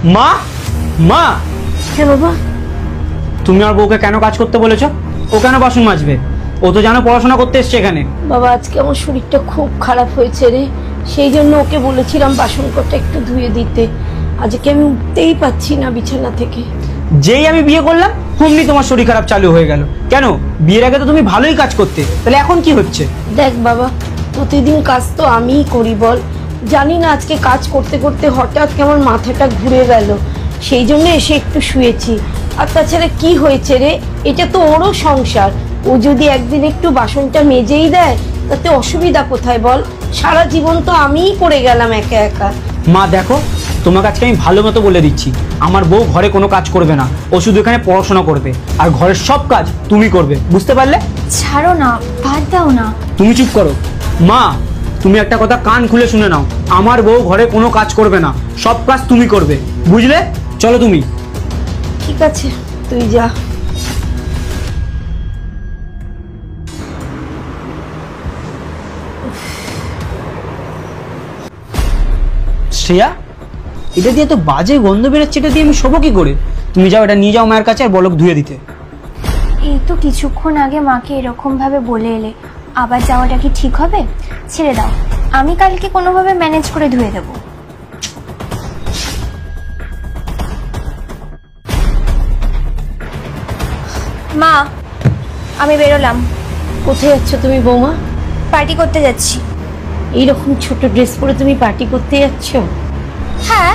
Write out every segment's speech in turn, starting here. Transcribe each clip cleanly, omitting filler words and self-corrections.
মা, মা। হ্যাঁ বাবা। তুমি আমার বউকে কেন কাজ করতে বলেছো? ও কেন বাসন মাজবে? ও তো জানো পড়াশোনা করতে এসছে এখানে। বাবা আজকে আমার শরীরটা খুব খারাপ হয়েছে রে, সেই জন্য ওকে বলেছিলাম বাসন কটা একটু ধুয়ে দিতে। আজকে আমি উঠতেই পাচ্ছি না বিছানা থেকে। যেই আমি বিয়ে করলাম অমনি তোমার শরীর খারাপ চালু হয়ে গেল কেন? বিয়ের আগে তো তুমি ভালোই কাজ করতে, তাহলে এখন কি হচ্ছে? দেখ বাবা, প্রতিদিন কাজ তো আমিই করি বল। জানি না আজকে কাজ করতে করতে হঠাৎ কেমন মাথাটা ঘুরে গেল, সেই জন্য এসে একটু শুয়েছি। আর তাছাড়া কি হয়েছে রে, এটা তো ওরও সংসার। ও যদি একদিন একটু বাসনটা মেজেই দেয় তাতে অসুবিধা কোথায় বল? সারা জীবন তো আমিই করে গেলাম একা একা। মা দেখো, তোমাকে আজকে আমি ভালো মতো বলে দিচ্ছি, আমার বউ ঘরে কোনো কাজ করবে না, ও শুধু এখানে পড়াশোনা করবে, আর ঘরের সব কাজ তুমি করবে, বুঝতে পারলে? ছাড়ো না, বাদ দাও না। তুমি চুপ করো। মা, তুমি একটা কথা কান খুলে শুনে নাও, আমার বউ ঘরে কোনো কাজ করবে না, সব কাজ তুমি করবে, বুঝলে? চলো তুমি। ঠিক আছে, তুই যা। শ্রেয়া, এটা দিয়ে তো বাজে গন্ধ বেরোচ্ছে, এটা দিয়ে আমি শোবো কি করে? তুমি যাও, এটা নিয়ে যাও মায়ের কাছে আর বলো ধুয়ে দিতে। এই তো কিছুক্ষণ আগে মাকে এরকম ভাবে বলে এলে, আবার যাওয়াটা কি ঠিক হবে? ছেড়ে দাও, আমি কালকে কোনোভাবে ম্যানেজ করে ধুয়ে দেব। মা, আমি বেরোলাম। কোথায় যাচ্ছ তুমি বৌমা? পার্টি করতে যাচ্ছি। এইরকম ছোট ড্রেস পরে তুমি পার্টি করতে যাচ্ছ? হ্যাঁ,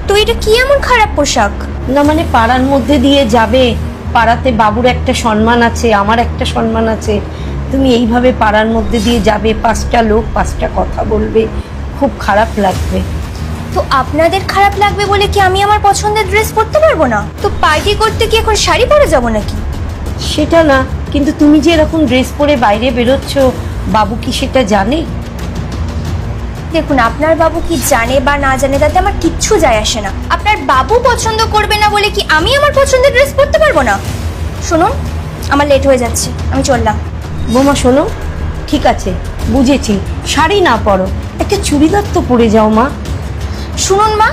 তো এটা কি এমন খারাপ পোশাক? না মানে পাড়ার মধ্যে দিয়ে যাবে, পাড়াতে বাবুর একটা সম্মান আছে, আমার একটা সম্মান আছে। তুমি এইভাবে পাড়ার মধ্যে দিয়ে যাবে, পাঁচটা লোক পাঁচটা কথা বলবে, খুব খারাপ লাগবে। তো আপনাদের খারাপ লাগবে বলে কি আমি আমার পছন্দের ড্রেস পরতে পারবো না? তো পার্টি করতে কি এখন শাড়ি পরে যাবো নাকি? সেটা না, কিন্তু তুমি যে এরকম ড্রেস পরে বাইরে বেরোচ্ছ, বাবু কি সেটা জানে? দেখুন, আপনার বাবু কি জানে বা না জানে তাতে আমার কিচ্ছু যায় আসে না। আপনার বাবু পছন্দ করবে না বলে কি আমি আমার পছন্দের ড্রেস পরতে পারবো না? শুনুন, আমার লেট হয়ে যাচ্ছে, আমি চললাম। বোমা শোনো, ঠিক আছে বুঝেছি, শাড়ি না পরো, একটা চুড়িদার তো পরে যাও মা। শুনুন মা,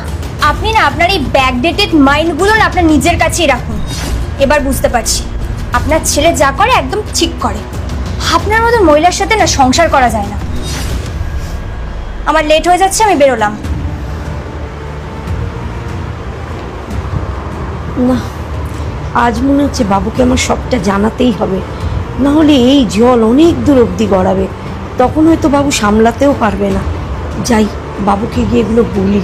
আপনি না আপনার এই ব্যাকডেটেড মাইন্ডগুলো না আপনার নিজের কাছেই রাখুন। এবার বুঝতে পারছি আপনার ছেলে যা করে একদম ঠিক করে। আপনার মতো মহিলার সাথে না সংসার করা যায় না। আমার লেট হয়ে যাচ্ছে, আমি বেরোলাম। না, আজ মনে হচ্ছে বাবুকে আমার সবটা জানাতেই হবে, না হলে এই জল অনেক দূর অবধি গড়াবে, তখন হয়তো বাবু সামলাতেও পারবে না। যাই, বাবুকে গিয়ে এগুলো বলি।